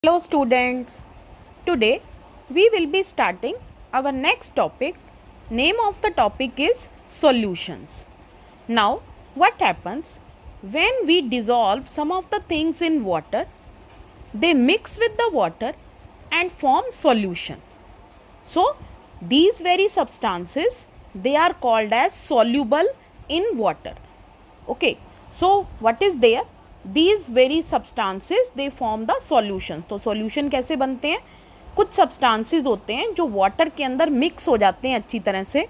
Hello students, today we will be starting our next topic. Name of the topic is solutions. Now what happens when we dissolve some of the things in water? They mix with the water and form solution. So these very substances, they are called as soluble in water. Okay, so what is there? These very substances they form the solutions. तो solution कैसे बनते हैं? कुछ substances होते हैं जो water के अंदर mix हो जाते हैं अच्छी तरह से,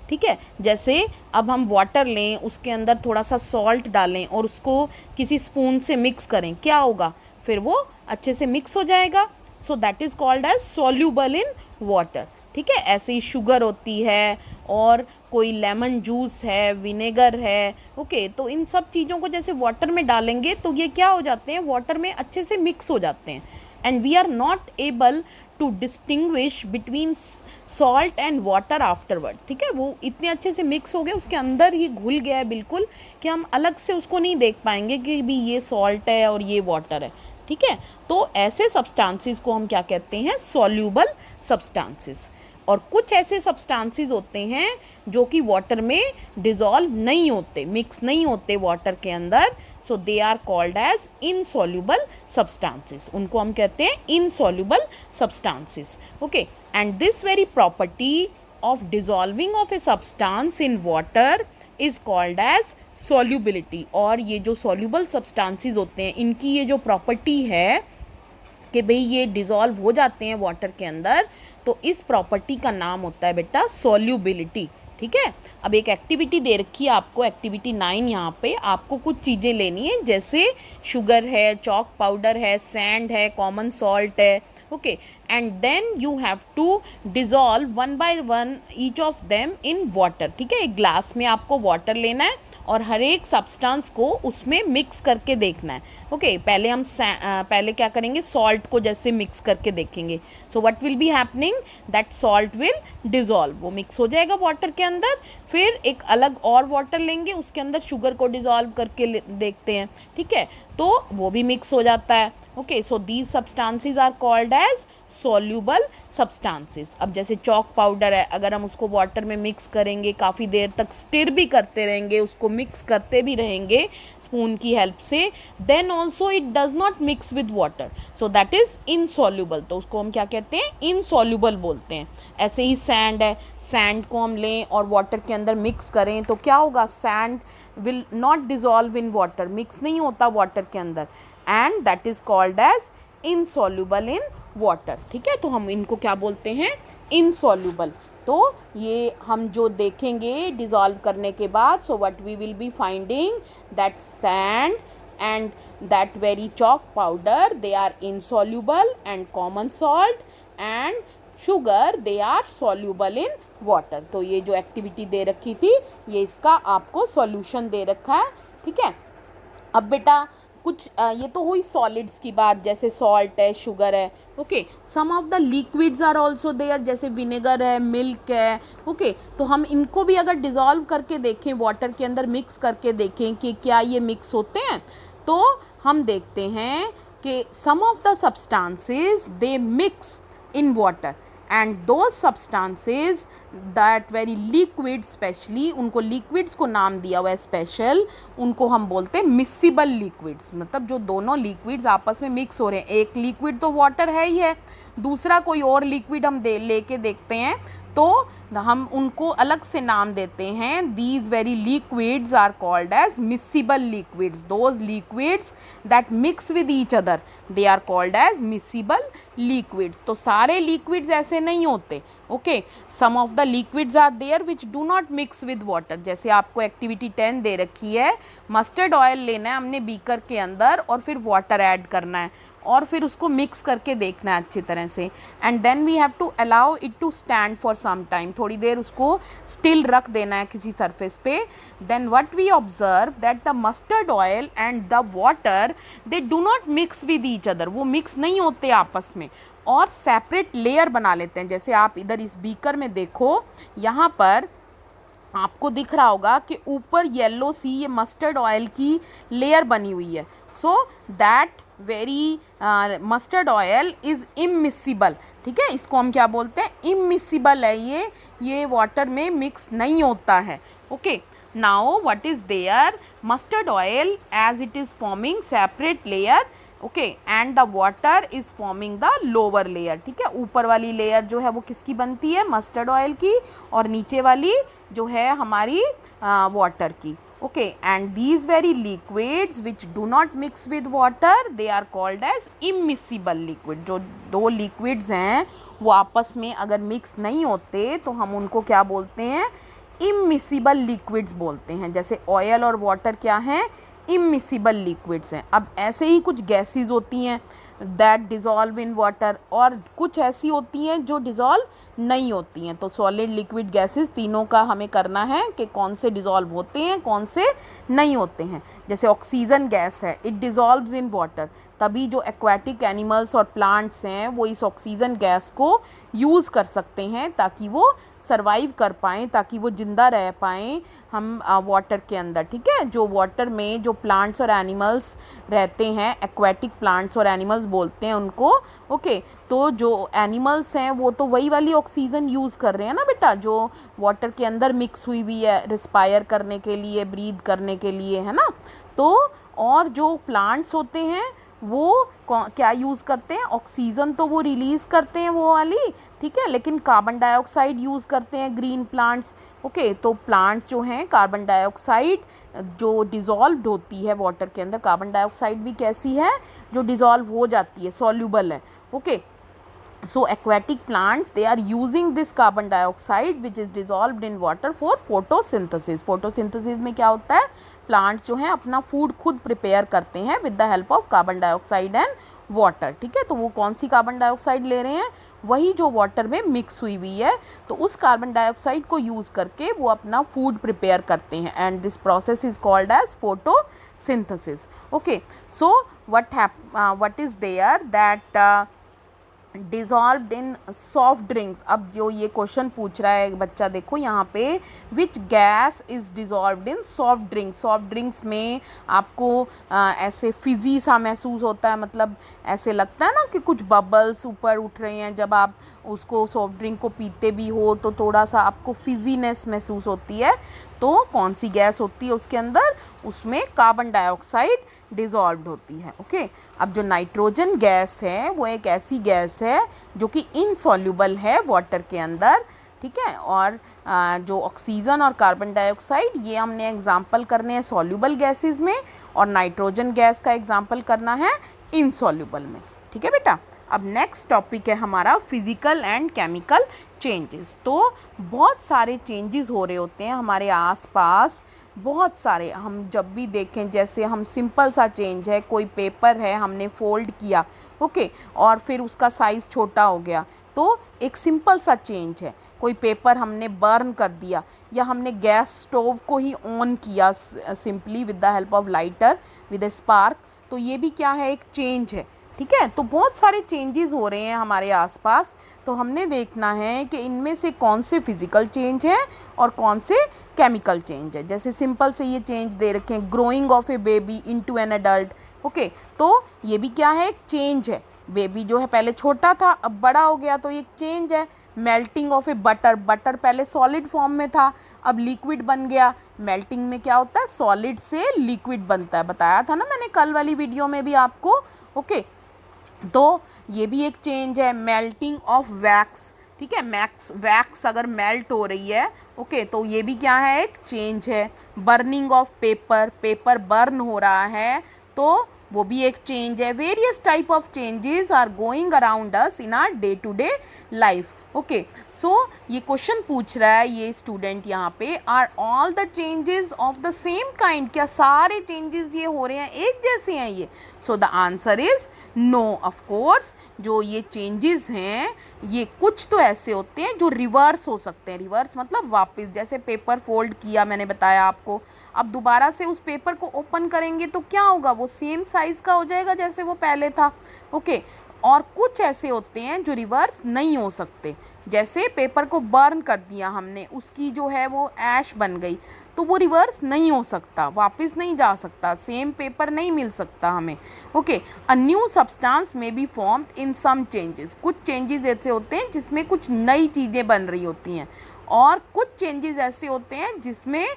ठीक है. जैसे अब हम वाटर लें, उसके अंदर थोड़ा सा सॉल्ट डालें और उसको किसी स्पून से मिक्स करें, क्या होगा? फिर वो अच्छे से मिक्स हो जाएगा. So that is called as soluble in water, ठीक है. ऐसे ही शुगर होती है और कोई लेमन जूस है, विनेगर है, ओके. तो इन सब चीज़ों को जैसे वाटर में डालेंगे तो ये क्या हो जाते हैं, वाटर में अच्छे से मिक्स हो जाते हैं. And we are not able to distinguish between salt and water afterwards, ठीक है. वो इतने अच्छे से मिक्स हो गए, उसके अंदर ही घुल गया है बिल्कुल, कि हम अलग से उसको नहीं देख पाएंगे कि भी ये सॉल्ट है और ये वाटर है, ठीक है. तो ऐसे सब्सटेंसेस को हम क्या कहते हैं? Soluble substances. और कुछ ऐसे सब्सटेंसेस होते हैं जो कि वाटर में डिज़ोल्व नहीं होते, मिक्स नहीं होते वाटर के अंदर. So they are called as insoluble substances. उनको हम कहते हैं insoluble substances, okay. And this very property of dissolving of a substance in water is called as solubility. और ये जो सॉल्यूबल सब्सटेंसेस होते हैं, इनकी ये जो प्रॉपर्टी है कि भाई ये डिज़ोल्व हो जाते हैं वाटर के अंदर, तो इस प्रॉपर्टी का नाम होता है बेटा सॉल्युबिलिटी, ठीक है. अब एक एक्टिविटी दे रखी है आपको, एक्टिविटी 9. यहाँ पे आपको कुछ चीज़ें लेनी है, जैसे शुगर है, चॉक पाउडर है, सैंड है, कॉमन सॉल्ट है, okay. And then you have to dissolve one by one each of them in water, ठीक है. एक ग्लास में आपको वाटर लेना है और हर एक सब्सटेंस को उसमें मिक्स करके देखना है, ओके. पहले क्या करेंगे, सॉल्ट को जैसे मिक्स करके देखेंगे. So what will be happening, that salt will dissolve, वो मिक्स हो जाएगा वाटर के अंदर. फिर एक अलग और वाटर लेंगे, उसके अंदर शुगर को डिज़ोल्व करके देखते हैं, ठीक है. तो वो भी मिक्स हो जाता है, okay. So these substances are called as soluble substances. अब जैसे चॉक पाउडर है, अगर हम उसको वाटर में मिक्स करेंगे, काफ़ी देर तक स्टिर भी करते रहेंगे, उसको मिक्स करते भी रहेंगे स्पून की हेल्प से, then also it does not mix with water, so that is insoluble. तो उसको हम क्या कहते हैं? इनसॉल्यूबल बोलते हैं. ऐसे ही सैंड है, सैंड को हम लें और वाटर के अंदर मिक्स करें तो क्या होगा? Sand will not dissolve in water, मिक्स नहीं होता वाटर के अंदर, and that is called as insoluble in water, ठीक है. तो हम इनको क्या बोलते हैं? इनसॉल्यूबल. तो ये हम जो देखेंगे डिज़ोल्व करने के बाद, so what we will be finding, that sand and that very chalk powder they are insoluble, and common salt and sugar they are soluble in water. तो ये जो एक्टिविटी दे रखी थी, ये इसका आपको सॉल्यूशन दे रखा है, ठीक है. अब बेटा कुछ ये तो हुई सॉलिड्स की बात, जैसे सॉल्ट है, शुगर है, okay. Some of the liquids are also there, जैसे विनेगर है, मिल्क है, ओके. तो हम इनको भी अगर डिज़ोल्व करके देखें, वाटर के अंदर मिक्स करके देखें कि क्या ये मिक्स होते हैं, तो हम देखते हैं कि some of the substances they mix in water, and those substances that very liquid, specially उनको लिक्विड्स को नाम दिया हुआ है स्पेशल, उनको हम बोलते हैं मिसिबल लिक्विड्स. मतलब जो दोनों लिक्विड्स आपस में मिक्स हो रहे हैं, एक लिक्विड तो वाटर है ही है, दूसरा कोई और लिक्विड हम लेके देखते हैं, तो हम उनको अलग से नाम देते हैं. These very liquids are called as miscible liquids. Those liquids that mix with each other, they are called as miscible liquids. तो सारे लिक्विड्स ऐसे नहीं होते, okay. Some of the liquids are there which do not mix with water. जैसे आपको activity 10 दे रखी है, mustard oil लेना है हमने बीकर के अंदर और फिर वाटर ऐड करना है और फिर उसको मिक्स करके देखना है अच्छी तरह से, and then we have to allow it to stand for some time. थोड़ी देर उसको स्टिल रख देना है किसी सरफेस पे. Then what we observe that the mustard oil and the water they do not mix with each other. वो mix नहीं होते आपस में और सेपरेट लेयर बना लेते हैं. जैसे आप इधर इस बीकर में देखो, यहाँ पर आपको दिख रहा होगा कि ऊपर येलो सी ये मस्टर्ड ऑयल की लेयर बनी हुई है. So that very mustard oil is immiscible, ठीक है, इसको हम क्या बोलते हैं, इमिसिबल है ये वाटर में मिक्स नहीं होता है. Okay, now what is there, mustard oil as it is forming separate layer, okay, and the water is forming the lower layer, ठीक है, ऊपर वाली लेयर जो है वो किसकी बनती है, मस्टर्ड ऑयल की, और नीचे वाली जो है हमारी वाटर की. Okay, and these very liquids which do not mix with water they are called as immiscible liquid. जो दो लिक्विड्स हैं वो आपस में अगर मिक्स नहीं होते तो हम उनको क्या बोलते हैं, इमिसिबल लिक्विड्स बोलते हैं. जैसे ऑयल और वाटर क्या हैं, इमिसिबल लिक्विड्स हैं. अब ऐसे ही कुछ गैसेस होती हैं दैट डिज़ोल्व इन वाटर, और कुछ ऐसी होती हैं जो डिज़ोल्व नहीं होती हैं. तो सॉलिड, लिक्विड, गैसेस तीनों का हमें करना है कि कौन से डिज़ोल्व होते हैं, कौन से नहीं होते हैं. जैसे ऑक्सीजन गैस है, इट डिज़ोल्व्स इन वाटर, तभी जो एक्वाटिक एनिमल्स और प्लांट्स हैं वो इस ऑक्सीजन गैस को यूज़ कर सकते हैं ताकि वो सर्वाइव कर पाएँ, ताकि वो ज़िंदा रह पाएँ हम वाटर के अंदर, ठीक है. जो वाटर में जो प्लांट्स और एनिमल्स रहते हैं, एक्वाटिक प्लांट्स और एनिमल्स बोलते हैं उनको. ओके, तो जो एनिमल्स हैं वो तो वही वाली ऑक्सीजन यूज़ कर रहे हैं ना बेटा, जो वाटर के अंदर मिक्स हुई हुई है रिस्पायर करने के लिए, ब्रीथ करने के लिए, है ना. तो और जो प्लांट्स होते हैं वो क्या यूज़ करते हैं, ऑक्सीजन तो वो रिलीज़ करते हैं वो वाली, ठीक है, लेकिन कार्बन डाइऑक्साइड यूज़ करते हैं ग्रीन प्लांट्स. ओके, तो प्लांट्स जो हैं कार्बन डाइऑक्साइड जो डिज़ोल्व्ड होती है वाटर के अंदर, कार्बन डाइऑक्साइड भी कैसी है, जो डिज़ोल्व हो जाती है, सॉल्यूबल है. Okay, so aquatic plants they are using this carbon dioxide which is dissolved in water for photosynthesis. photosynthesis में क्या होता है, प्लांट्स जो हैं अपना फूड खुद प्रिपेयर करते हैं with the help of carbon dioxide and water, ठीक है. तो वो कौन सी कार्बन डाइऑक्साइड ले रहे हैं, वही जो वाटर में मिक्स हुई हुई है, तो उस कार्बन डाइऑक्साइड को यूज़ करके वो अपना फूड प्रिपेयर करते हैं, and this process is called as photosynthesis. Okay, so what is there that dissolved in soft drinks. अब जो ये क्वेश्चन पूछ रहा है बच्चा, देखो यहाँ पे, which gas is dissolved in soft drinks. Soft drinks में आपको ऐसे फिज़ी सा महसूस होता है, मतलब ऐसे लगता है ना कि कुछ बबल्स ऊपर उठ रहे हैं. जब आप उसको सॉफ्ट ड्रिंक को पीते भी हो तो थोड़ा सा आपको फिज़ीनेस महसूस होती है. तो कौन सी गैस होती है उसके अंदर, उसमें कार्बन डाइऑक्साइड डिज़ोल्व्ड होती है. ओके, अब जो नाइट्रोजन गैस है वो एक ऐसी गैस है जो कि इनसॉल्यूबल है वाटर के अंदर, ठीक है. और जो ऑक्सीजन और कार्बन डाइऑक्साइड ये हमने एग्जाम्पल करने हैं सॉल्यूबल गैसेस में, और नाइट्रोजन गैस का एग्जाम्पल करना है इनसॉल्यूबल में, ठीक है बेटा. अब नेक्स्ट टॉपिक है हमारा फिज़िकल एंड केमिकल चेंजेस. तो बहुत सारे चेंजेस हो रहे होते हैं हमारे आसपास, बहुत सारे. हम जब भी देखें, जैसे हम सिंपल सा चेंज है, कोई पेपर है हमने फोल्ड किया, ओके, और फिर उसका साइज़ छोटा हो गया, तो एक सिंपल सा चेंज है. कोई पेपर हमने बर्न कर दिया, या हमने गैस स्टोव को ही ऑन किया simply with the help of lighter with A spark, तो ये भी क्या है, एक चेंज है, ठीक है. तो बहुत सारे चेंजेस हो रहे हैं हमारे आसपास, तो हमने देखना है कि इनमें से कौन से फिज़िकल चेंज हैं और कौन से केमिकल चेंज है. जैसे सिंपल से ये चेंज दे रखे हैं, growing of A baby into an adult. Okay, तो ये भी क्या है, एक चेंज है. बेबी जो है पहले छोटा था अब बड़ा हो गया, तो एक चेंज है. Melting of A butter, butter पहले सॉलिड फॉर्म में था अब लिक्विड बन गया. मेल्टिंग में क्या होता है, सॉलिड से लिक्विड बनता है, बताया था ना मैंने कल वाली वीडियो में भी आपको. ओके, तो ये भी एक चेंज है. मेल्टिंग ऑफ वैक्स, ठीक है, वैक्स अगर मेल्ट हो रही है, ओके, तो ये भी क्या है, एक चेंज है. Burning of paper, paper burn हो रहा है, तो वो भी एक चेंज है. Various type of changes are going around us in our day to day life. Okay, so ये क्वेश्चन पूछ रहा है ये स्टूडेंट यहाँ पे, are all the changes of the same kind, क्या सारे चेंजेस ये हो रहे हैं एक जैसे हैं ये. So the answer is no. Of course जो ये चेंजेस हैं ये कुछ तो ऐसे होते हैं जो रिवर्स हो सकते हैं. रिवर्स मतलब वापस, जैसे पेपर फोल्ड किया मैंने बताया आपको, अब दोबारा से उस पेपर को ओपन करेंगे तो क्या होगा, वो सेम साइज़ का हो जाएगा जैसे वो पहले था. ओके, और कुछ ऐसे होते हैं जो रिवर्स नहीं हो सकते. जैसे पेपर को बर्न कर दिया हमने, उसकी जो है वो ऐश बन गई, तो वो रिवर्स नहीं हो सकता, वापस नहीं जा सकता, सेम पेपर नहीं मिल सकता हमें। Okay, a new substance may be formed in some changes, कुछ चेंजेस ऐसे होते हैं जिसमें कुछ नई चीज़ें बन रही होती हैं, और कुछ चेंजेस ऐसे होते हैं जिसमें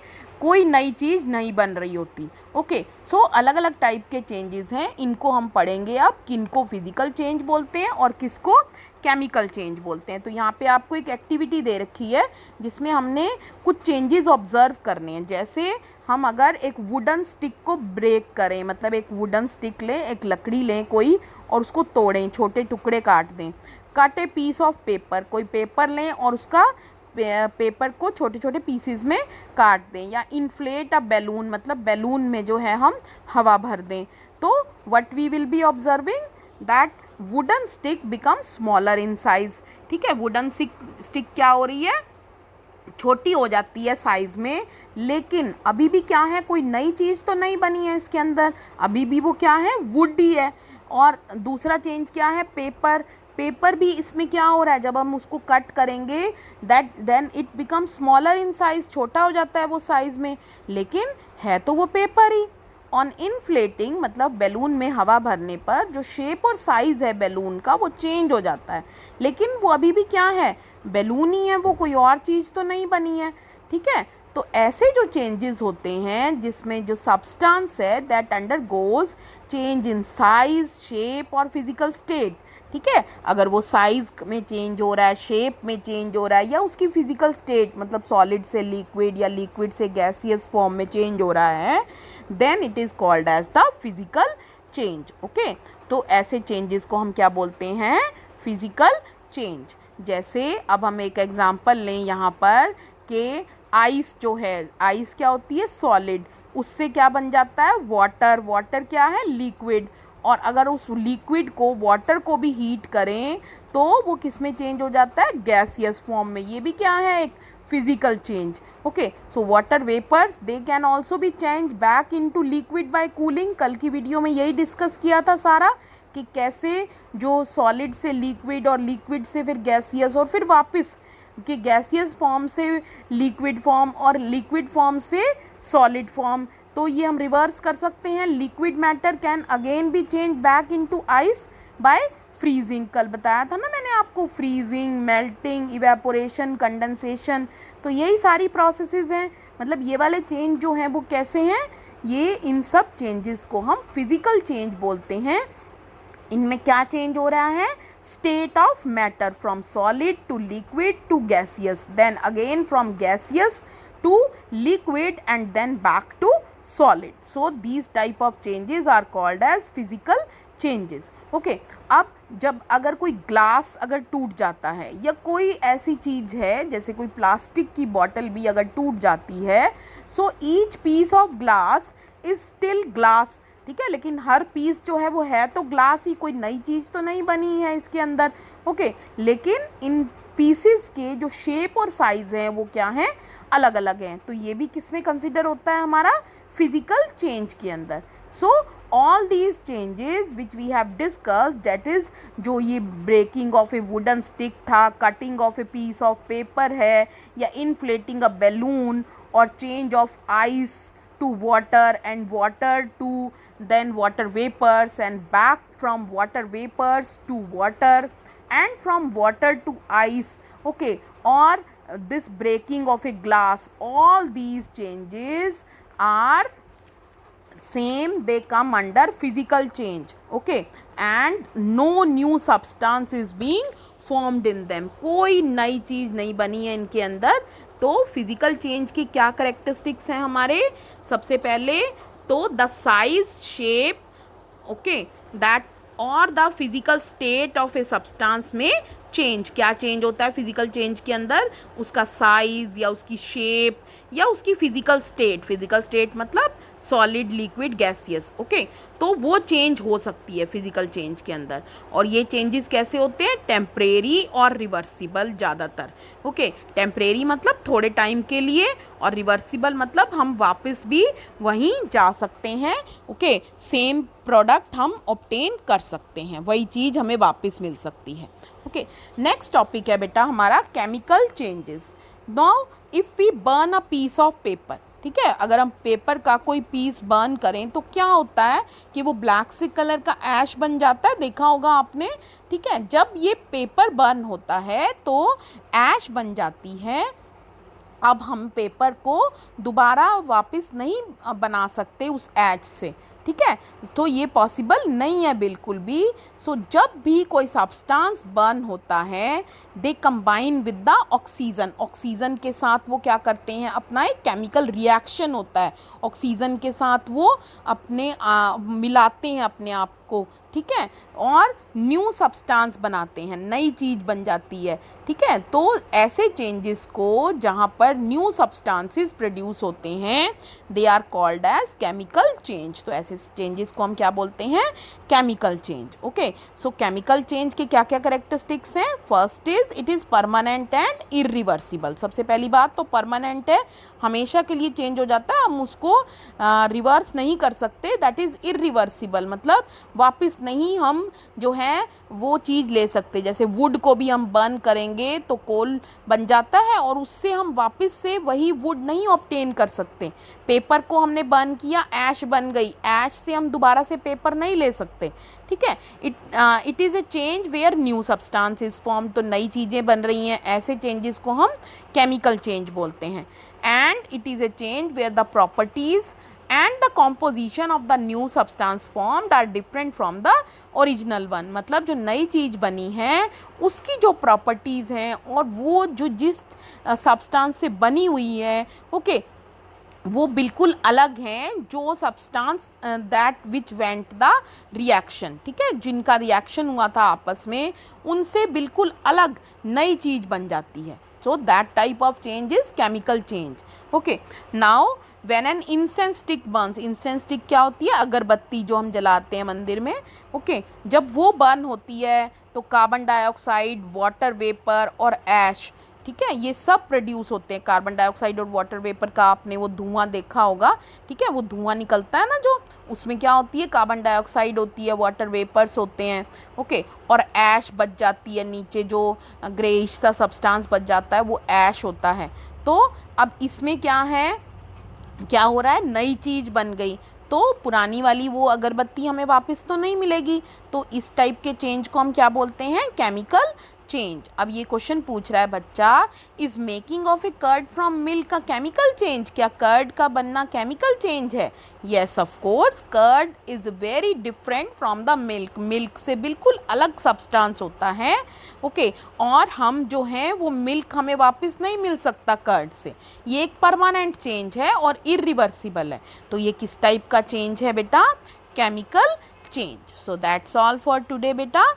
कोई नई चीज़ नहीं बन रही होती। ओके, सो अलग अलग टाइप के चेंजेस हैं, इनको हम पढ़ेंगे अब, किनको फिजिकल चेंज बोलते हैं और किसको केमिकल चेंज बोलते हैं। तो यहाँ पे आपको एक एक्टिविटी दे रखी है जिसमें हमने कुछ चेंजेस ऑब्जर्व करने हैं। जैसे हम अगर एक वुडन स्टिक को ब्रेक करें, मतलब एक वुडन स्टिक लें, एक लकड़ी लें कोई, और उसको तोड़ें, छोटे टुकड़े काट दें। Cut a piece of paper, कोई पेपर लें और उसका पेपर को छोटे छोटे पीसीज में काट दें। या इन्फ्लेट अ बैलून, मतलब बैलून में जो है हम हवा भर दें। तो what we will be observing that wooden stick become smaller in size. ठीक है, वुडन स्टिक क्या हो रही है, छोटी हो जाती है साइज़ में, लेकिन अभी भी क्या है, कोई नई चीज़ तो नहीं बनी है इसके अंदर, अभी भी वो क्या है, वुड ही है। और दूसरा चेंज क्या है, पेपर, पेपर भी इसमें क्या हो रहा है, जब हम उसको कट करेंगे then it become smaller in size, छोटा हो जाता है वो साइज़ में, लेकिन है तो वो पेपर ही। ऑन इन्फ्लेटिंग, मतलब बैलून में हवा भरने पर जो शेप और साइज़ है बैलून का वो चेंज हो जाता है, लेकिन वो अभी भी क्या है, बैलून ही है, वो कोई और चीज़ तो नहीं बनी है। ठीक है, तो ऐसे जो चेंजेस होते हैं जिसमें जो सब्सटेंस है that under goes change in size, shape और फिजिकल स्टेट। ठीक है, अगर वो साइज़ में चेंज हो रहा है, शेप में चेंज हो रहा है, या उसकी फिजिकल स्टेट मतलब सॉलिड से लिक्विड या लिक्विड से गैसियस फॉर्म में चेंज हो रहा है, then it is called as the physical change. Okay, तो ऐसे चेंजेस को हम क्या बोलते हैं, फिजिकल चेंज। जैसे अब हम एक एग्जांपल लें यहाँ पर कि आइस जो है, आइस क्या होती है, सॉलिड, उससे क्या बन जाता है, वाटर, वाटर क्या है, लिक्विड। और अगर उस लिक्विड को, वाटर को भी हीट करें तो वो किस में चेंज हो जाता है, गैसियस फॉर्म में। ये भी क्या है, एक physical change. Okay, so water vapours they can also be change back into liquid by cooling. कल की वीडियो में यही डिस्कस किया था सारा, कि कैसे जो सॉलिड से लिक्विड और लिक्विड से फिर गैसियस और फिर वापस कि गैसियस फॉर्म से लिक्विड फॉर्म और लिक्विड फॉर्म से सॉलिड फॉर्म। तो ये हम रिवर्स कर सकते हैं, liquid matter can again be change back into ice by freezing. कल बताया था ना मैंने आपको, फ्रीजिंग, मेल्टिंग, इवेपोरेशन, कंडेंसेशन। तो यही सारी प्रोसेसेस हैं, मतलब ये वाले चेंज जो हैं वो कैसे हैं, ये इन सब चेंजेस को हम फिजिकल चेंज बोलते हैं। इनमें क्या चेंज हो रहा है, state of matter from solid to liquid to gaseous, then again from gaseous to liquid and then back to solid. So these type of changes are called as physical changes. Okay, अब जब अगर कोई glass अगर टूट जाता है, या कोई ऐसी चीज़ है जैसे कोई प्लास्टिक की बॉटल भी अगर टूट जाती है, so each piece of glass is still glass. ठीक है, लेकिन हर पीस जो है वो है तो ग्लास ही, कोई नई चीज़ तो नहीं बनी है इसके अंदर। ओके, लेकिन इन पीसेस के जो शेप और साइज़ हैं वो क्या हैं, अलग अलग हैं। तो ये भी किस में कंसिडर होता है, हमारा फिजिकल चेंज के अंदर। So all these changes which we have discussed, that is जो ये breaking of a wooden stick था, cutting of a piece of paper है, या इन्फ्लेटिंग अ बैलून, और change of ice to water and water to then water vapors and back from water vapors to water and from water to ice. Okay, or this breaking of a glass, all these changes are same, they come under physical change. Okay, and no new substance is being formed in them, कोई नई चीज़ नहीं बनी है इनके अंदर। तो physical change की क्या करेक्टरिस्टिक्स हैं हमारे, सबसे पहले तो the size, shape, okay, that और the physical state of a substance में चेंज। क्या चेंज होता है फिजिकल चेंज के अंदर, उसका साइज या उसकी शेप या उसकी फिजिकल स्टेट। फिजिकल स्टेट मतलब सॉलिड, लिक्विड, गैसियस। ओके, तो वो चेंज हो सकती है फिजिकल चेंज के अंदर। और ये चेंजेस कैसे होते हैं, टेम्परेरी और रिवर्सिबल ज़्यादातर। ओके, टेम्परेरी मतलब थोड़े टाइम के लिए, और रिवर्सिबल मतलब हम वापस भी वहीं जा सकते हैं। ओके, सेम प्रोडक्ट हम ऑब्टेन कर सकते हैं, वही चीज़ हमें वापस मिल सकती है। ओके, नेक्स्ट टॉपिक है बेटा हमारा chemical changes. Now if we burn a piece of paper, ठीक है। अगर हम पेपर का कोई पीस बर्न करें तो क्या होता है कि वो ब्लैक से कलर का ऐश बन जाता है, देखा होगा आपने, ठीक है। जब ये पेपर बर्न होता है तो ऐश बन जाती है। अब हम पेपर को दोबारा वापस नहीं बना सकते उस ऐश से, ठीक है, तो ये पॉसिबल नहीं है बिल्कुल भी। सो जब भी कोई सब्सटेंस बर्न होता है they combine with the oxygen, oxygen के साथ वो क्या करते हैं, अपना एक केमिकल रिएक्शन होता है, ऑक्सीजन के साथ वो अपने मिलाते हैं अपने आप को, ठीक है, और न्यू सब्सटेंस बनाते हैं, नई चीज़ बन जाती है, ठीक है। तो ऐसे चेंजेस को जहाँ पर न्यू सब्सटेंसेस प्रोड्यूस होते हैं they are called as chemical change. तो ऐसे चेंजेस को हम क्या बोलते हैं, chemical change. Okay, so chemical change के क्या क्या कैरेक्टरिस्टिक्स हैं, first is it is permanent and irreversible. सबसे पहली बात तो परमानेंट है, हमेशा के लिए चेंज हो जाता है, हम उसको रिवर्स नहीं कर सकते। दैट इज़ इरिवर्सिबल, मतलब वापस नहीं हम जो है वो चीज़ ले सकते। जैसे वुड को भी हम बर्न करेंगे तो कोल बन जाता है और उससे हम वापस से वही वुड नहीं ऑब्टेन कर सकते। पेपर को हमने बर्न किया, ऐश बन गई, ऐश से हम दोबारा से पेपर नहीं ले सकते, ठीक है। It is a change where new substance is form, तो नई चीज़ें बन रही हैं, ऐसे चेंजेस को हम केमिकल चेंज बोलते हैं। And it is a change where the properties and the composition of the new substance formed are different from the original one, मतलब जो नई चीज़ बनी है उसकी जो प्रॉपर्टीज़ हैं और वो जो जिस सब्सटेंस से बनी हुई है, ओके, वो बिल्कुल अलग हैं जो substance that which went the reaction, ठीक है, जिनका रिएक्शन हुआ था आपस में, उनसे बिल्कुल अलग नई चीज़ बन जाती है। So that type of change is chemical change. Okay, now when an incense stick Burns, incense stick क्या होती है, अगरबत्ती जो हम जलाते हैं मंदिर में, ओके, जब वो बर्न होती है तो कार्बन डाइऑक्साइड, वाटर वेपर और ऐश, ठीक है, ये सब प्रोड्यूस होते हैं। कार्बन डाइऑक्साइड और वाटर वेपर का आपने वो धुआं देखा होगा, ठीक है, वो धुआं निकलता है ना, जो उसमें क्या होती है, कार्बन डाइऑक्साइड होती है, वाटर वेपर्स होते हैं, ओके, और ऐश बच जाती है नीचे, जो ग्रेइश सा सब्सटेंस बच जाता है वो ऐश होता है। तो अब इसमें क्या है, क्या हो रहा है, नई चीज़ बन गई, तो पुरानी वाली वो अगरबत्ती हमें वापस तो नहीं मिलेगी। तो इस टाइप के चेंज को हम क्या बोलते हैं, केमिकल चेंज। अब ये क्वेश्चन पूछ रहा है बच्चा, is making of a curd from milk का केमिकल चेंज, क्या कर्ड का बनना केमिकल चेंज है? Yes of course, curd is very different from the milk, milk से बिल्कुल अलग सब्सटेंस होता है, ओके, और हम जो हैं वो मिल्क हमें वापस नहीं मिल सकता कर्ड से, ये एक परमानेंट चेंज है और इरिवर्सिबल है। तो ये किस टाइप का चेंज है बेटा, chemical change. So that's all for today बेटा।